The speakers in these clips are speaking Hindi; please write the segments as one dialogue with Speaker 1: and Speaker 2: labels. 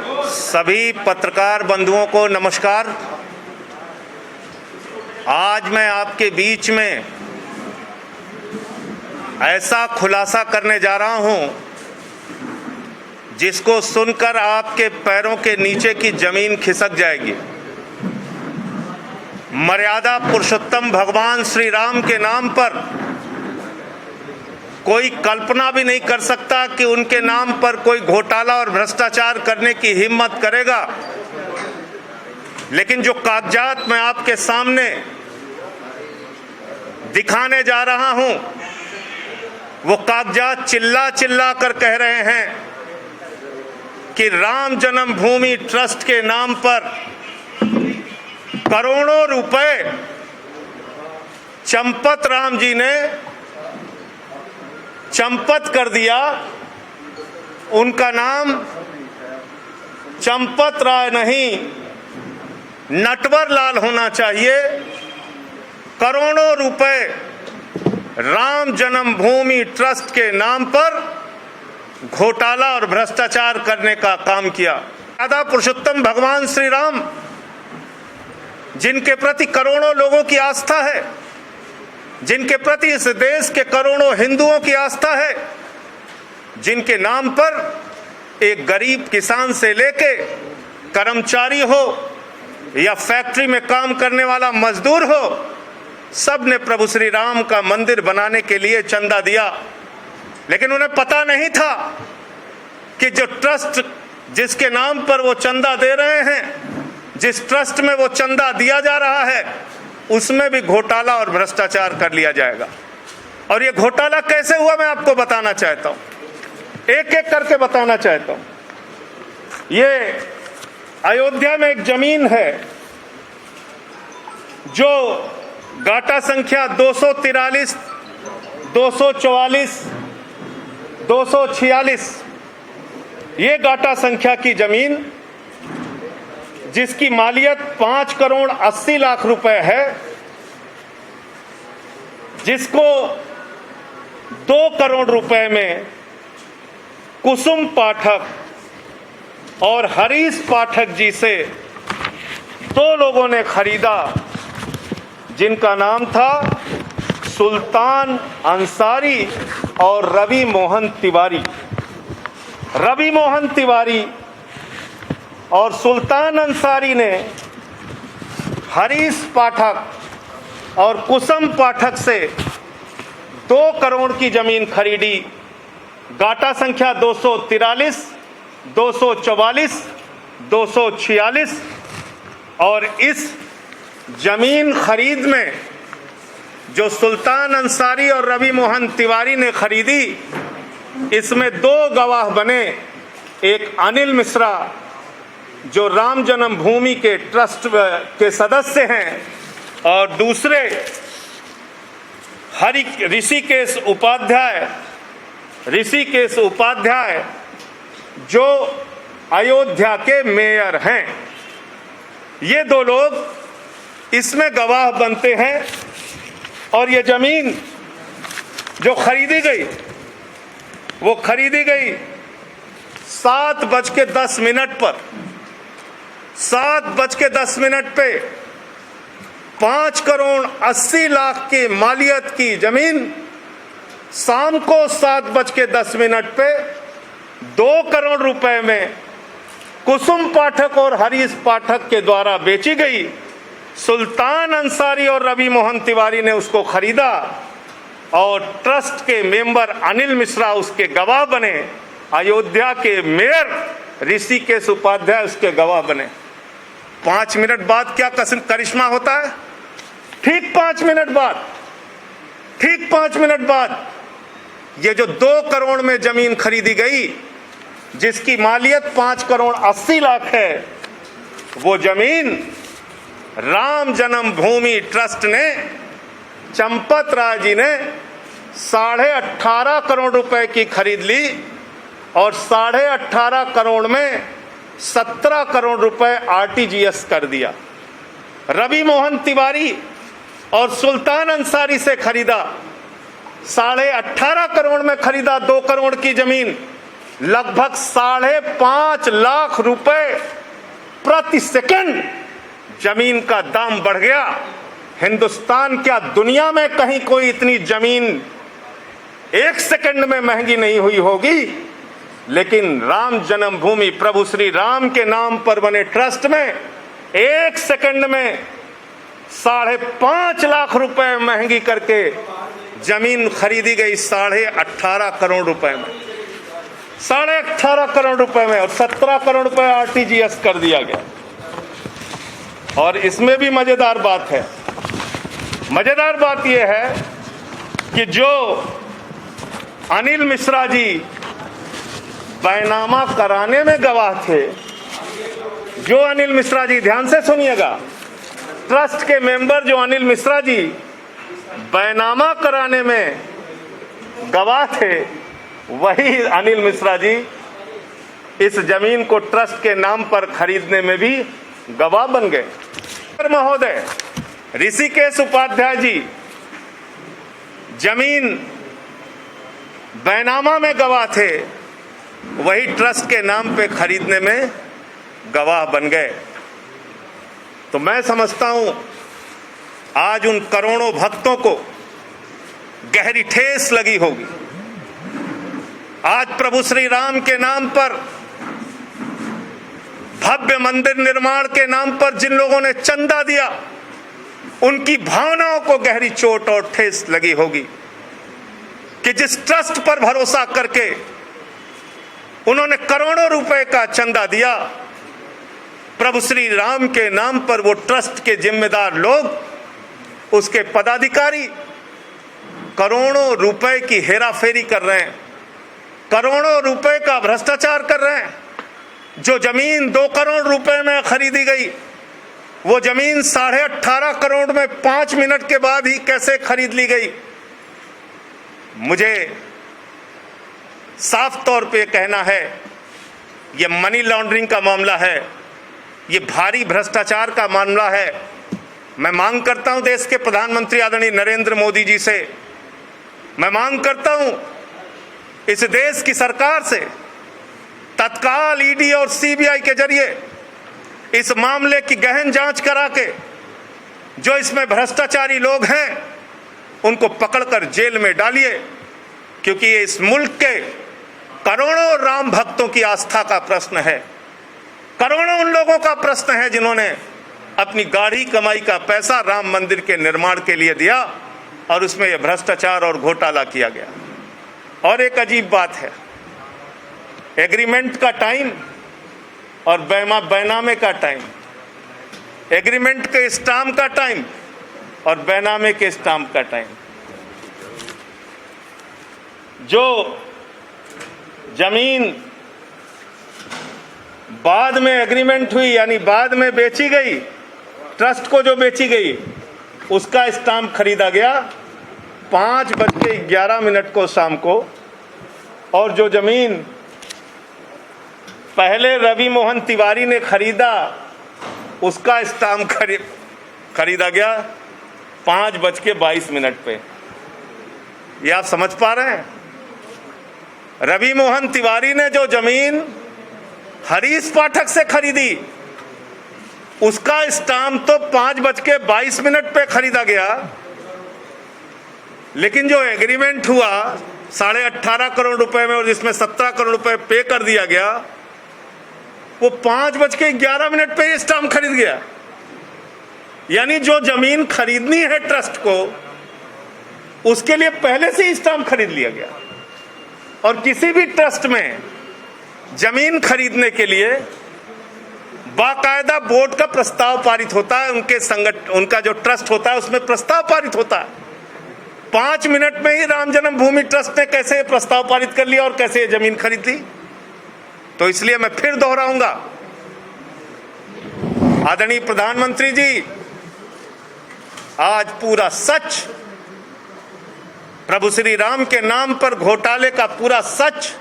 Speaker 1: सभी पत्रकार बंधुओं को नमस्कार। आज मैं आपके बीच में ऐसा खुलासा करने जा रहा हूं जिसको सुनकर आपके पैरों के नीचे की जमीन खिसक जाएगी। मर्यादा पुरुषोत्तम भगवान श्री राम के नाम पर कोई कल्पना भी नहीं कर सकता कि उनके नाम पर कोई घोटाला और भ्रष्टाचार करने की हिम्मत करेगा। लेकिन जो कागजात मैं आपके सामने दिखाने जा रहा हूं, वो कागजात चिल्ला चिल्ला कर कह रहे हैं कि राम जन्मभूमि ट्रस्ट के नाम पर करोड़ों रुपए चंपत राम जी ने चंपत कर दिया। उनका नाम चंपत राय नहीं, नटवर लाल होना चाहिए। करोड़ों रुपए राम जन्मभूमि ट्रस्ट के नाम पर घोटाला और भ्रष्टाचार करने का काम किया। राधा पुरुषोत्तम भगवान श्री राम, जिनके प्रति करोड़ों लोगों की आस्था है, जिनके प्रति इस देश के करोड़ों हिंदुओं की आस्था है, जिनके नाम पर एक गरीब किसान से लेके कर्मचारी हो या फैक्ट्री में काम करने वाला मजदूर हो, सब ने प्रभु श्री राम का मंदिर बनाने के लिए चंदा दिया। लेकिन उन्हें पता नहीं था कि जो ट्रस्ट जिसके नाम पर वो चंदा दे रहे हैं, जिस ट्रस्ट में वो चंदा दिया जा रहा है, उसमें भी घोटाला और भ्रष्टाचार कर लिया जाएगा। और ये घोटाला कैसे हुआ मैं आपको बताना चाहता हूं, एक एक करके बताना चाहता हूं। ये अयोध्या में एक जमीन है जो गाटा संख्या 243, 244, 246, ये गाटा संख्या की जमीन, जिसकी मालियत 5 करोड़ 80 लाख रुपए है, जिसको 2 करोड़ रुपए में कुसुम पाठक और हरीश पाठक जी से 2 लोगों ने खरीदा, जिनका नाम था सुल्तान अंसारी और रवि मोहन तिवारी। रवि मोहन तिवारी और सुल्तान अंसारी ने हरीश पाठक और कुसुम पाठक से 2 करोड़ की जमीन खरीदी। गाटा संख्या 243, 244, 246। और इस जमीन खरीद में जो सुल्तान अंसारी और रवि मोहन तिवारी ने खरीदी, इसमें 2 गवाह बने। एक अनिल मिश्रा, जो राम जन्मभूमि के ट्रस्ट के सदस्य हैं, और दूसरे ऋषिकेश उपाध्याय, जो अयोध्या के मेयर हैं। ये 2 लोग इसमें गवाह बनते हैं। और ये जमीन जो खरीदी गई, वो खरीदी गई 7:10 पर। 7:10 पे 5 करोड़ 80 लाख की मालियत की जमीन शाम को 7:10 पे 2 करोड़ रुपए में कुसुम पाठक और हरीश पाठक के द्वारा बेची गई। सुल्तान अंसारी और रवि मोहन तिवारी ने उसको खरीदा और ट्रस्ट के मेंबर अनिल मिश्रा उसके गवाह बने। अयोध्या के मेयर ऋषिकेश उपाध्याय उसके गवाह बने। 5 मिनट बाद क्या करिश्मा होता है? ठीक 5 मिनट बाद ये जो 2 करोड़ में जमीन खरीदी गई, जिसकी मालियत 5 करोड़ 80 लाख है, वो जमीन राम जन्मभूमि ट्रस्ट ने, चंपत राय जी ने 18.5 करोड़ रुपए की खरीद ली और 18.5 करोड़ में 17 करोड़ रुपए आरटीजीएस कर दिया। रवि मोहन तिवारी और सुल्तान अंसारी से खरीदा, 18.5 करोड़ में खरीदा 2 करोड़ की जमीन, लगभग 5.5 लाख रुपए प्रति सेकंड जमीन का दाम बढ़ गया। हिंदुस्तान क्या दुनिया में कहीं कोई इतनी जमीन 1 सेकंड में महंगी नहीं हुई होगी, लेकिन राम जन्मभूमि प्रभु श्री राम के नाम पर बने ट्रस्ट में 1 सेकंड में 5.5 लाख रुपए महंगी करके जमीन खरीदी गई 18.5 करोड़ रुपए में, 18.5 करोड़ रुपए में, और 17 करोड़ रुपए आरटीजीएस कर दिया गया। और इसमें भी मजेदार बात है, मजेदार बात यह है कि जो अनिल मिश्रा जी बैनामा कराने में गवाह थे, जो अनिल मिश्रा जी, ध्यान से सुनिएगा, ट्रस्ट के मेंबर जो अनिल मिश्रा जी बैनामा कराने में गवाह थे, वही अनिल मिश्रा जी इस जमीन को ट्रस्ट के नाम पर खरीदने में भी गवाह बन गए। महोदय, ऋषिकेश उपाध्याय जी जमीन बैनामा में गवाह थे, वही ट्रस्ट के नाम पे खरीदने में गवाह बन गए। तो मैं समझता हूं आज उन करोड़ों भक्तों को गहरी ठेस लगी होगी। आज प्रभु श्री राम के नाम पर, भव्य मंदिर निर्माण के नाम पर जिन लोगों ने चंदा दिया, उनकी भावनाओं को गहरी चोट और ठेस लगी होगी कि जिस ट्रस्ट पर भरोसा करके उन्होंने करोड़ों रुपए का चंदा दिया, प्रभु श्री राम के नाम पर वो ट्रस्ट के जिम्मेदार लोग, उसके पदाधिकारी करोड़ों रुपए की हेराफेरी कर रहे हैं, करोड़ों रुपए का भ्रष्टाचार कर रहे हैं। जो जमीन 2 करोड़ रुपए में खरीदी गई, वो जमीन 18.5 करोड़ में 5 मिनट के बाद ही कैसे खरीद ली गई। मुझे साफ तौर पे कहना है, ये मनी लॉन्ड्रिंग का मामला है, ये भारी भ्रष्टाचार का मामला है। मैं मांग करता हूं देश के प्रधानमंत्री आदरणीय नरेंद्र मोदी जी से, मैं मांग करता हूं इस देश की सरकार से, तत्काल ईडी और सीबीआई के जरिए इस मामले की गहन जांच करा के जो इसमें भ्रष्टाचारी लोग हैं उनको पकड़कर जेल में डालिए, क्योंकि ये इस मुल्क के करोड़ों राम भक्तों की आस्था का प्रश्न है। करोड़ों उन लोगों का प्रश्न है जिन्होंने अपनी गाढ़ी कमाई का पैसा राम मंदिर के निर्माण के लिए दिया और उसमें यह भ्रष्टाचार और घोटाला किया गया। और एक अजीब बात है, एग्रीमेंट का टाइम और बैनामे का टाइम, एग्रीमेंट के स्टाम्प का टाइम और बैनामे के स्टाम्प का टाइम। जो जमीन बाद में एग्रीमेंट हुई, यानी बाद में बेची गई, ट्रस्ट को जो बेची गई, उसका स्टाम्प खरीदा गया 5:11 को शाम को, और जो जमीन पहले रवि मोहन तिवारी ने खरीदा, उसका स्टाम्प खरीदा गया 5:22 पे। ये आप समझ पा रहे हैं? रवि मोहन तिवारी ने जो जमीन हरीश पाठक से खरीदी, उसका स्टाम्प तो 5:22 पे खरीदा गया, लेकिन जो एग्रीमेंट हुआ 18.5 करोड़ रुपए में और जिसमें 17 करोड़ रुपए पे कर दिया गया, वो 5:11 पे ये स्टाम्प खरीद गया। यानी जो जमीन खरीदनी है ट्रस्ट को, उसके लिए पहले से ही स्टाम्प खरीद लिया गया। और किसी भी ट्रस्ट में जमीन खरीदने के लिए बाकायदा बोर्ड का प्रस्ताव पारित होता है, उनका जो ट्रस्ट होता है उसमें प्रस्ताव पारित होता है। 5 मिनट में ही राम जन्मभूमि ट्रस्ट ने कैसे प्रस्ताव पारित कर लिया और कैसे जमीन खरीद ली। तो इसलिए मैं फिर दोहराऊंगा, आदरणीय प्रधानमंत्री जी, आज पूरा सच, प्रभु श्री राम के नाम पर घोटाले का पूरा सच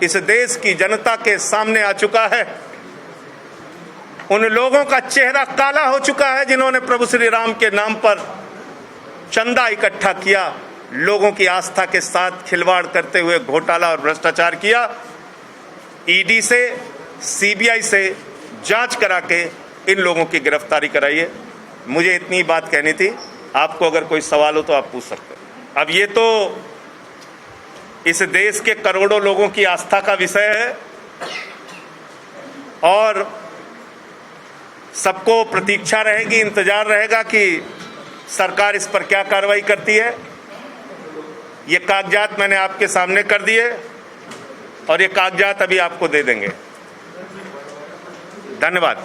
Speaker 1: इस देश की जनता के सामने आ चुका है। उन लोगों का चेहरा काला हो चुका है जिन्होंने प्रभु श्री राम के नाम पर चंदा इकट्ठा किया, लोगों की आस्था के साथ खिलवाड़ करते हुए घोटाला और भ्रष्टाचार किया। ईडी से, सीबीआई से जांच करा के इन लोगों की गिरफ्तारी कराइए। मुझे इतनी बात कहनी थी। आपको अगर कोई सवाल हो तो आप पूछ सकते हैं। अब ये तो इस देश के करोड़ों लोगों की आस्था का विषय है और सबको प्रतीक्षा रहेगी, इंतजार रहेगा कि सरकार इस पर क्या कार्रवाई करती है। ये कागजात मैंने आपके सामने कर दिए और ये कागजात अभी आपको दे देंगे। धन्यवाद।